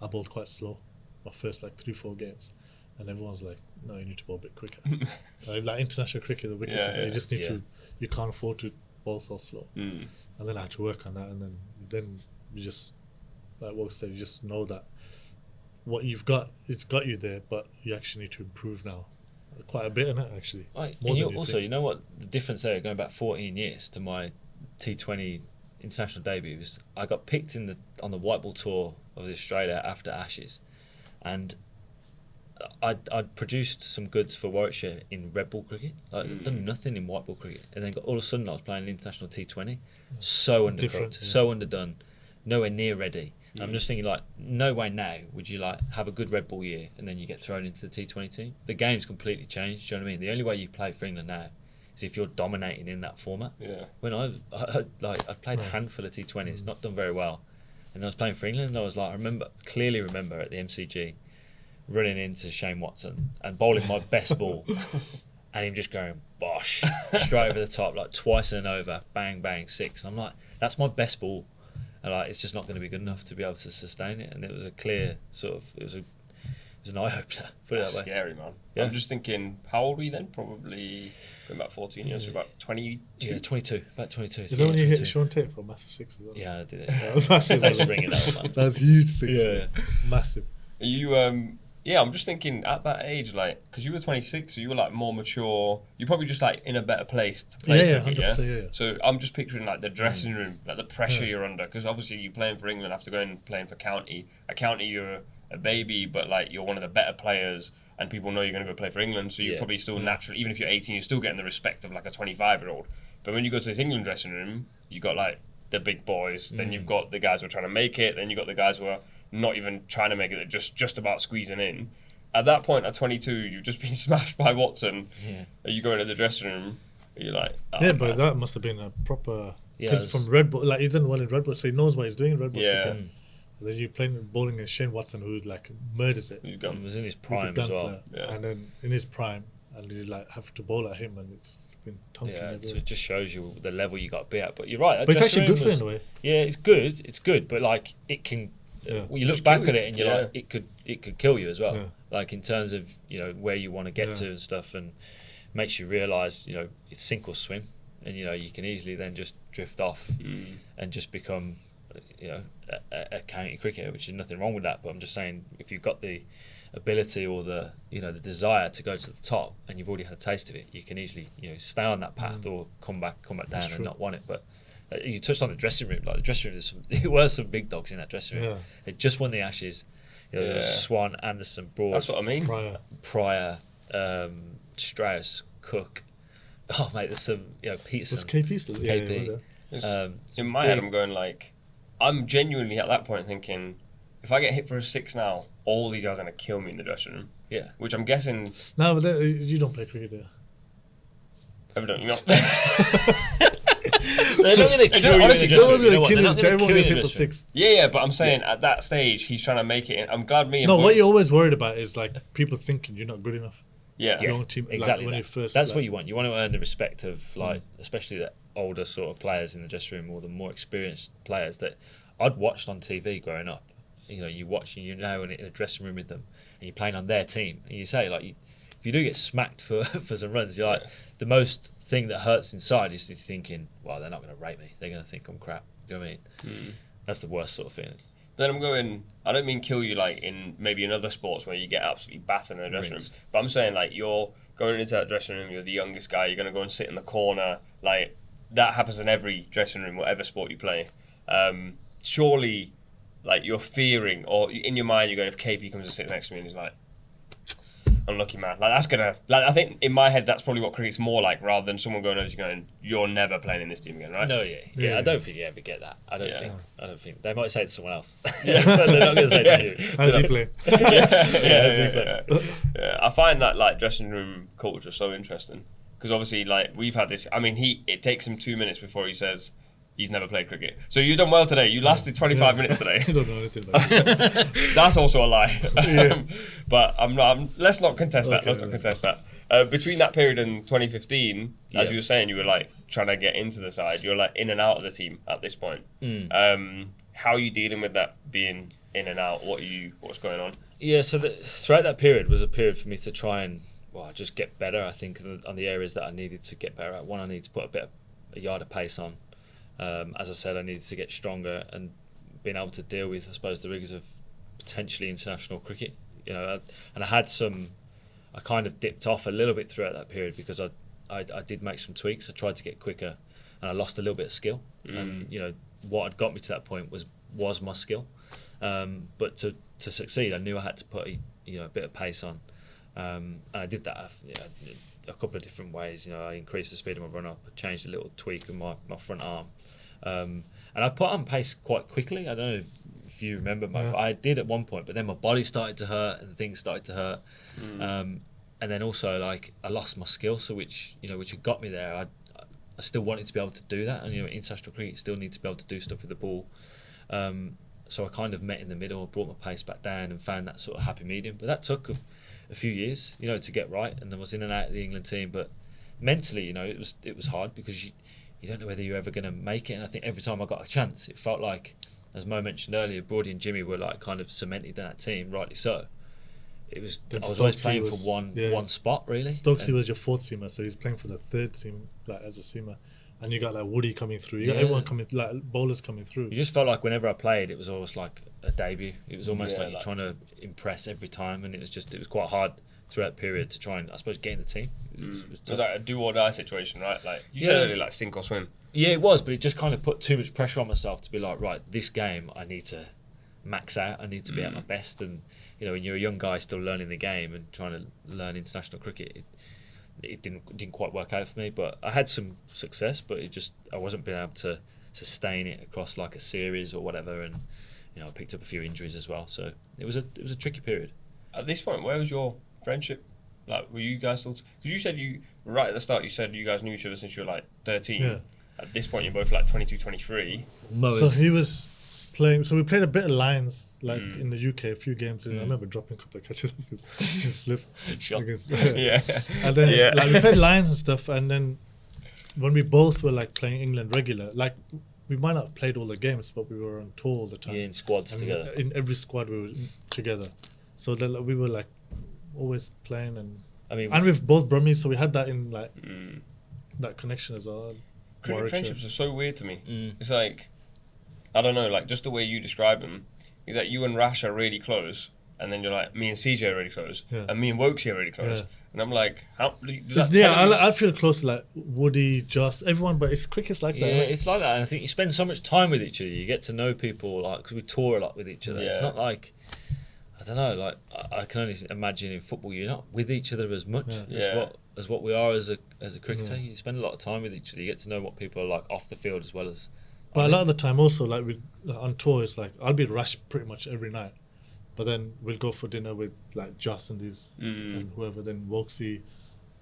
S3: I bowled quite slow. My first like 3-4 games, and everyone's like, "No, you need to bowl a bit quicker." Like international cricket, the wickets, you just need to. You can't afford to bowl so slow. And then I had to work on that, and then you just, like Woakes said, you just know that what you've got, it's got you there, but you actually need to improve now. Quite a bit in it, actually.
S2: Right. And you know what the difference there, going back 14 years to my T20 international debut, was I got picked on the white ball tour of Australia after Ashes, and I'd produced some goods for Warwickshire in red ball cricket. I'd done nothing in white ball cricket, and then all of a sudden I was playing an international T20, so undercooked, so underdone, nowhere near ready. I'm just thinking, like, no way now would you like have a good red ball year and then you get thrown into the T20 team. The game's completely changed. Do you know what I mean? The only way you play for England now is if you're dominating in that format.
S1: Yeah.
S2: When I played a handful of T20s, not done very well, and I was playing for England, and I was like, I clearly remember at the MCG running into Shane Watson and bowling my best ball, and him just going bosh straight over the top, like twice and over, bang bang, 6. And I'm like, that's my best ball. And like, it's just not going to be good enough to be able to sustain it. And it was a clear sort of, it was an eye opener. Put it that way.
S1: Scary, man. Yeah. I'm just thinking, how old were you then? Probably going back 14 years, so about 22.
S2: Yeah, 22. About 22.
S3: Is that when you hit Sean Tate for a massive 6 as well?
S2: Yeah, I did it.
S3: That was massive.
S2: Thanks for bringing that up, man.
S3: That was huge 6.
S2: Yeah.
S3: Massive.
S1: Are you I'm just thinking at that age, like, because you were 26, so you were like more mature. You're probably just like in a better place to play cricket,
S3: 100%, yeah.
S1: So I'm just picturing like the dressing room, like the pressure you're under, because obviously you're playing for England after going and playing for county. At county, you're a baby, but like you're one of the better players, and people know you're going to go play for England. So you're probably still naturally, even if you're 18, you're still getting the respect of like a 25-year-old. But when you go to this England dressing room, you got like the big boys. Then you've got the guys who are trying to make it. Then you've got the guys who are not even trying to make it, they're just about squeezing in. At that point, at 22, you've just been smashed by Watson. Yeah. You go into the dressing room, you're like,
S3: but that must have been a proper, because from Red Bull, like, he's done well in Red Bull, so he knows what he's doing in Red Bull. Then you're playing bowling against Shane Watson, who like murders it.
S2: He was in his prime as well.
S3: Yeah. And then in his prime, and you like have to bowl at him, and it's been tonking.
S2: Yeah, it just shows you the level you got to be at. But you're right.
S3: But it's actually good for him in a way.
S2: Yeah, it's good, but like it can. You look back at it and you're like, it could kill you as well. Yeah. Like in terms of where you want to get to and stuff, and makes you realise it's sink or swim, and you can easily then just drift off and just become a county cricketer, which is nothing wrong with that. But I'm just saying, if you've got the ability or the the desire to go to the top, and you've already had a taste of it, you can easily stay on that path or come back down and not want it. But you touched on the dressing room. Like the dressing room, there were some big dogs in that dressing room. Yeah. They just won the Ashes. There was Swan, Anderson, Broad.
S1: That's what I mean.
S2: Pryor, Strauss, Cook. Oh mate, there's some Peterson.
S3: Was KP still?
S2: KP.
S1: In my head, I'm going like, I'm genuinely at that point thinking, if I get hit for a 6 now, all these guys are gonna kill me in the dressing room.
S2: Yeah.
S1: Which I'm guessing.
S3: No, but you don't play cricket, do you?
S1: Evidently not.
S2: They're not going to kill you.
S1: honestly,
S2: in the
S3: No
S2: dressing
S3: one's
S2: room.
S3: going to kill you.
S2: They're not gonna
S3: Everyone
S2: kill
S3: gets
S2: you in
S3: hit
S2: the
S3: for
S2: dressing room.
S3: 6.
S1: Yeah, but I'm saying at that stage he's trying to make it. I'm glad me. And
S3: No,
S1: Boy-
S3: what you're always worried about is like people thinking you're not good enough.
S1: yeah,
S3: Your own team,
S2: Exactly.
S3: Like, when
S2: that.
S3: you first,
S2: That's
S3: like,
S2: what you want. You want to earn the respect of like, especially the older sort of players in the dressing room or the more experienced players that I'd watched on TV growing up. You know, you watch, you know, in a dressing room with them, and you're playing on their team, and you say like, if you do get smacked for for some runs, you're like, the most thing that hurts inside is thinking, well, they're not going to rate me. They're going to think I'm crap. You know what I mean? That's the worst sort of feeling.
S1: Then I'm going. I don't mean kill you like in maybe in other sports where you get absolutely battered in a dressing room.
S2: Rinsed.
S1: But I'm saying like you're going into that dressing room. You're the youngest guy. You're going to go and sit in the corner. Like that happens in every dressing room, whatever sport you play. Surely, like you're fearing, or in your mind, you're going, if KP comes and sits next to me and he's like, unlucky man. Like that's gonna. Like I think in my head that's probably what cricket's more like, rather than someone going over to you going, "You're never playing in this team again," right?
S2: No,
S3: Yeah.
S2: I don't think you ever get that. I don't
S1: Yeah.
S2: think. I don't think they might say it to someone else, but they're not going to say it to you.
S3: How's he play?
S1: Yeah. I find that like dressing room culture so interesting because obviously like we've had this. I mean, it takes him 2 minutes before he says he's never played cricket. So you've done well today. You lasted 25 minutes today.
S3: I don't know anything about it.
S1: That's also a lie.
S3: Yeah.
S1: But let's not contest that.
S3: Okay,
S1: Let's not
S3: let's
S1: contest that. Between that period and 2015, as
S2: Yeah.
S1: you were saying, you were like trying to get into the side. You're like in and out of the team at this point. How are you dealing with that being in and out? What's going on?
S2: Yeah, so throughout that period was a period for me to try and just get better. I think on the areas that I needed to get better at. One, I needed to put a yard of pace on. As I said, I needed to get stronger and being able to deal with, I suppose, the rigours of potentially international cricket. You know, and I kind of dipped off a little bit throughout that period because I did make some tweaks. I tried to get quicker, and I lost a little bit of skill. And you know, what had got me to that point was my skill. But to succeed, I knew I had to put a bit of pace on, and I did that. A couple of different ways. You know, I increased the speed of my run up, I changed a little tweak of my front arm, and I put on pace quite quickly. I don't know if you remember, I did at one point, but then my body started to hurt and things started to hurt, and then also like I lost my skill, so which had got me there. I still wanted to be able to do that, and international cricket, you still need to be able to do stuff with the ball. So I kind of met in the middle, brought my pace back down, and found that sort of happy medium. But that took a few years, to get right, and I was in and out of the England team. But mentally, it was hard because you don't know whether you're ever going to make it. And I think every time I got a chance, it felt like, as Mo mentioned earlier, Brody and Jimmy were like kind of cemented in that team, rightly so. I was always playing for one spot really.
S3: Stokesy was your fourth seamer, so he's playing for the third team, like as a seamer. And you got like Woody coming through. You got everyone coming, like bowlers coming through.
S2: You just felt like whenever I played, it was almost like a debut. It was almost like you're trying to impress every time, and it was quite hard throughout that period to try and, I suppose, get in the team. It
S1: was like a do or die situation, right? Like you said earlier, like sink or swim.
S2: Yeah, it was, but it just kind of put too much pressure on myself to be like, right, this game I need to max out. I need to be at my best, and when you're a young guy still learning the game and trying to learn international cricket, it didn't quite work out for me. But I had some success, but I wasn't being able to sustain it across like a series or whatever, and I picked up a few injuries as well. So it was a tricky period.
S1: At this point, where was your friendship? Like, were you guys still? Because you said right at the start, you said you guys knew each other since you were like 13.
S3: Yeah.
S1: At this point, you're both like 22, 23.
S3: So he was playing. So we played a bit of lines, like in the UK, a few games. I remember dropping a couple of catches off his slip.
S1: Yeah.
S3: And then like we played lines and stuff. And then when we both were like playing England regular, like we might not have played all the games, but we were on tour all the time.
S2: Yeah, in squads together.
S3: In every squad we were together. So then we were like always playing, and we've both Brummies, so we had that in like that connection as well.
S1: Cricket friendships are so weird to me. It's like, I don't know, like just the way you describe them. It's like you and Rash are really close, and then you're like, me and CJ are really close, and me and Woakes are really close.
S3: Yeah.
S1: And I'm like, how?
S3: I feel close to like Woody, Joss, everyone, but cricket's like that.
S2: Yeah,
S3: Right?
S2: it's like that. And I think you spend so much time with each other. You get to know people, like, because we tour a lot with each other.
S1: Yeah.
S2: It's not like, I don't know, like I can only imagine in football you're not with each other as much as what we are as a cricketer. You spend a lot of time with each other. You get to know what people are like off the field as well as.
S3: But a lot of the time also, like on tour, it's like I'll be Rash pretty much every night, but then we'll go for dinner with like Joss and these and whoever. Then Wokesy,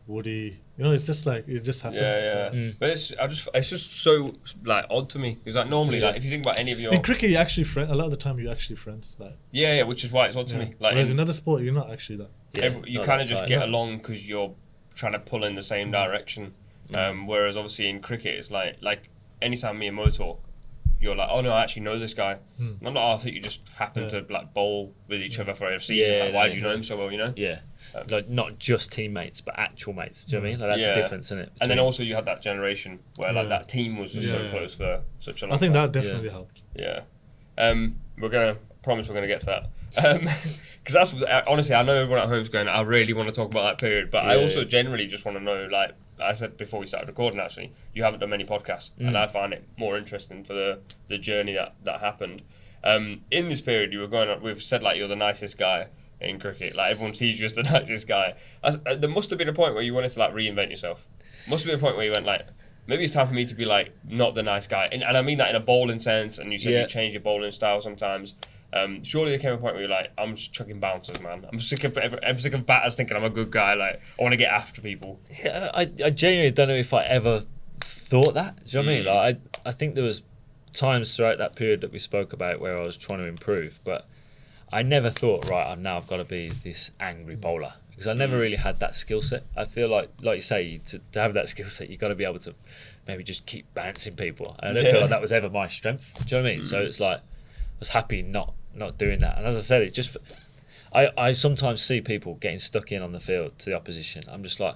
S3: Woody. You know, it's just like it just happens.
S1: Yeah. But it's just so like odd to me. It's like normally, like if you think about any of your
S3: in cricket, you actually friend. A lot of the time, you're actually friends. Like
S1: which is why it's odd to me. Like
S3: whereas in other sport, you're not actually that.
S1: you kind of just get along because you're trying to pull in the same direction. Whereas obviously in cricket, it's like anytime me and Mo talk, you're like, oh no, I actually know this guy. And I'm like, oh, I think you just happen to like bowl with each other for a season. Like, why do you know him so well? You know?
S2: Yeah. Like not just teammates, but actual mates. Do you know what I mean? Like that's the difference, isn't it?
S1: And then also you had that generation where like that team was just so close for such a long time.
S3: I think that definitely helped.
S1: Yeah. Promise we're gonna get to that. Because that's honestly, I know everyone at home's going, I really want to talk about that period, but I also generally just want to know, like I said before we started recording, actually, you haven't done many podcasts, and I find it more interesting for the journey that happened. In this period, you were going on, we've said like you're the nicest guy in cricket, like everyone sees you as the nicest guy. There must have been a point where you wanted to like reinvent yourself. Must have been a point where you went like, maybe it's time for me to be like not the nice guy, and I mean that in a bowling sense. And you said you change your bowling style sometimes. Surely there came a point where you're like, I'm just chucking bouncers, man. I'm sick of batters thinking I'm a good guy. Like I want to get after people.
S2: Yeah, I genuinely don't know if I ever thought that. Do you know what I mean? Like I think there was times throughout that period that we spoke about where I was trying to improve, but I never thought, right, I've got to be this angry bowler, because I never really had that skill set. I feel like you say, to have that skill set, you've got to be able to maybe just keep bouncing people. And I don't feel like that was ever my strength. Do you know what I mean? So it's like, I was happy not doing that. And as I said, it just, I sometimes see people getting stuck in on the field to the opposition. I'm just like,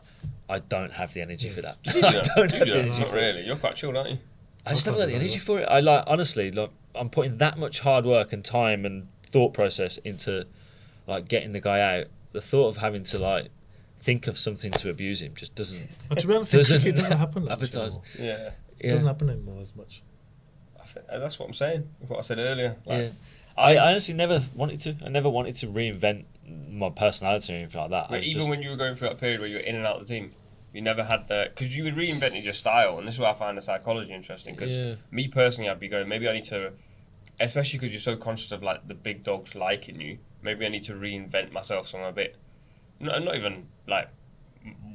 S2: I don't have the energy for that. I don't have the energy for it.
S1: Really? You're quite chilled, aren't you?
S2: I just haven't got the energy for it. I like, honestly, like, I'm putting that much hard work and time and thought process into like getting the guy out. The thought of having to like think of something to abuse him just doesn't.
S3: But to be honest, it doesn't happen like much anymore.
S1: Yeah.
S3: It doesn't happen anymore as much.
S1: That's what I'm saying. What I said earlier. Like,
S2: I honestly never wanted to. I never wanted to reinvent my personality or anything like that.
S1: Even when you were going through that period where you were in and out of the team, you never had because you reinvented your style, and this is where I find the psychology interesting. Because me personally, I'd be going, maybe I need to, especially because you're so conscious of like the big dogs liking you. Maybe I need to reinvent myself somewhere a bit, not even like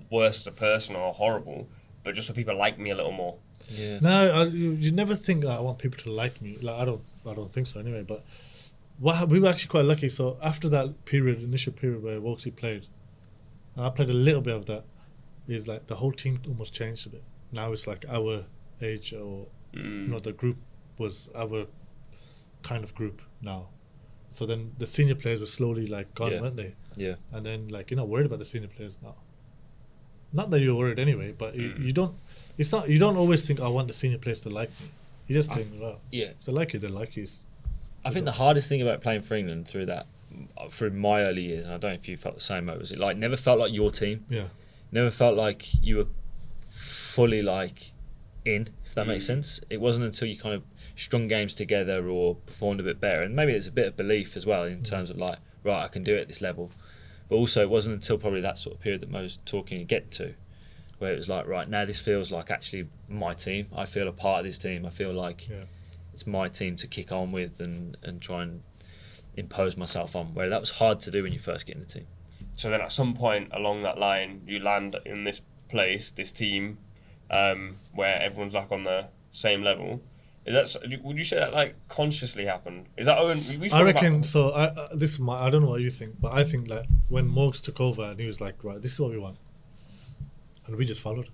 S1: worse as a person or horrible, but just so people like me a little more.
S2: Yeah.
S3: No, you never think I want people to like me. Like I don't think so anyway. But we were actually quite lucky. So after that initial period where Woakesy played, I played a little bit of that. Is like the whole team almost changed a bit. Now it's like our age, or the group was our kind of group now. So then the senior players were slowly like gone, weren't they?
S2: Yeah.
S3: And then like you're not worried about the senior players now. Not that you're worried anyway, but you don't. It's not. You don't always think I want the senior players to like me. You just think, well, if they like you, they like you.
S2: I think the hardest thing about playing for England through my early years, and I don't know if you felt the same, was it like never felt like your team.
S3: Yeah.
S2: Never felt like you were fully like in, if that makes sense. It wasn't until you kind of strung games together or performed a bit better, and maybe there's a bit of belief as well in terms of like, right, I can do it at this level. But also it wasn't until probably that sort of period that Mo was talking and get to, where it was like, right, now this feels like actually my team. I feel a part of this team. I feel like it's my team to kick on with and try and impose myself on, where that was hard to do when you first get in the team.
S1: So then at some point along that line, you land in this place, this team, where everyone's like on the same level. Would you say that like consciously happened? Is that Owen?
S3: I reckon so. I don't know what you think, but I think like when Morgs took over and he was like, right, this is what we want, and we just followed.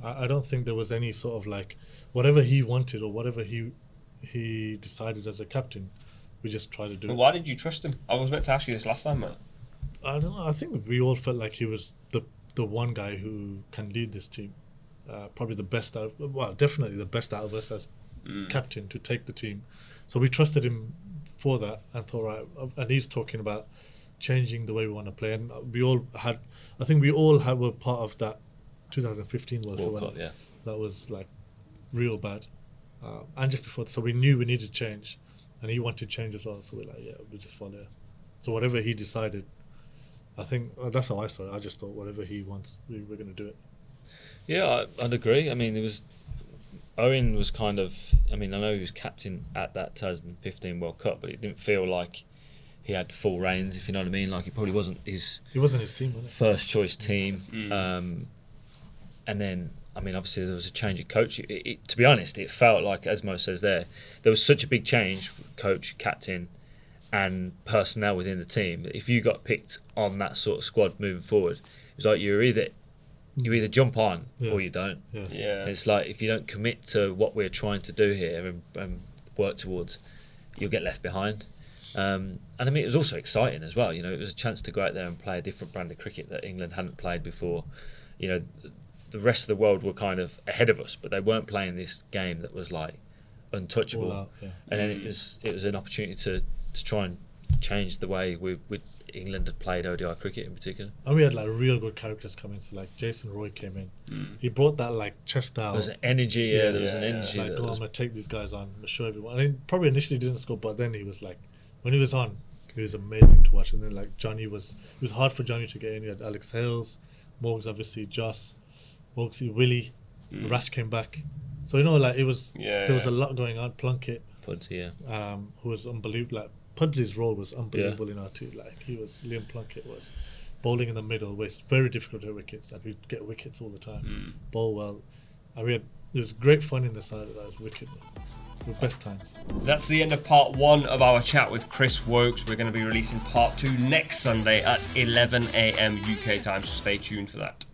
S3: I don't think there was any sort of like whatever he wanted or whatever he decided as a captain, we just tried to do.
S1: But why did you trust him? I was meant to ask you this last time, man.
S3: I don't know. I think we all felt like he was the one guy who can lead this team. Probably the best definitely the best out of us as captain to take the team. So we trusted him for that and thought, right, and he's talking about changing the way we want to play. And we all were part of that 2015 World Cup.
S2: Yeah.
S3: That was like real bad. And just before, so we knew we needed change, and he wanted change as well. So we're like, we just follow. So whatever he decided, I think that's how I saw it. I just thought whatever he wants, we're going to do it.
S2: Yeah, I'd agree. I mean, Owen was kind of, I mean, I know he was captain at that 2015 World Cup, but it didn't feel like he had full reins, if you know what I mean. Like, it probably wasn't his
S3: team, was it?
S2: first choice team. And then, I mean, obviously there was a change of coach. To be honest, it felt like, as Mo says there was such a big change, coach, captain, and personnel within the team. If you got picked on that sort of squad moving forward, it was like you either jump on or you don't.
S1: Yeah.
S2: It's like, if you don't commit to what we're trying to do here and work towards, you'll get left behind. And I mean, it was also exciting as well. You know, it was a chance to go out there and play a different brand of cricket that England hadn't played before. You know, the rest of the world were kind of ahead of us, but they weren't playing this game that was like untouchable.
S3: All out, yeah.
S2: And then it was an opportunity to try and change the way England had played ODI cricket in particular.
S3: And we had like real good characters coming. So like Jason Roy came in. He brought that like chest out.
S2: There was an energy. There was an energy.
S3: Like, I'm gonna take these guys on. I'm gonna show everyone. And he probably initially didn't score, but then he was like, when he was on, he was amazing to watch. And then like Johnny it was hard for Johnny to get in. You had Alex Hales, Morgs obviously, Joss, Woakesy, Willie, Rash came back. So you know, like it was there was a lot going on. Plunkett,
S2: Pudsey,
S3: who was unbelievable. Like Pudsy's role was unbelievable in our team. Like Liam Plunkett was bowling in the middle, where it's very difficult to hit wickets. Like we'd get wickets all the time. Bowl well. And it was great fun in the side of that. It was wicked. The best times.
S1: That's the end of part 1 of our chat with Chris Woakes. We're going to be releasing part 2 next Sunday at 11 a.m. UK time, so stay tuned for that.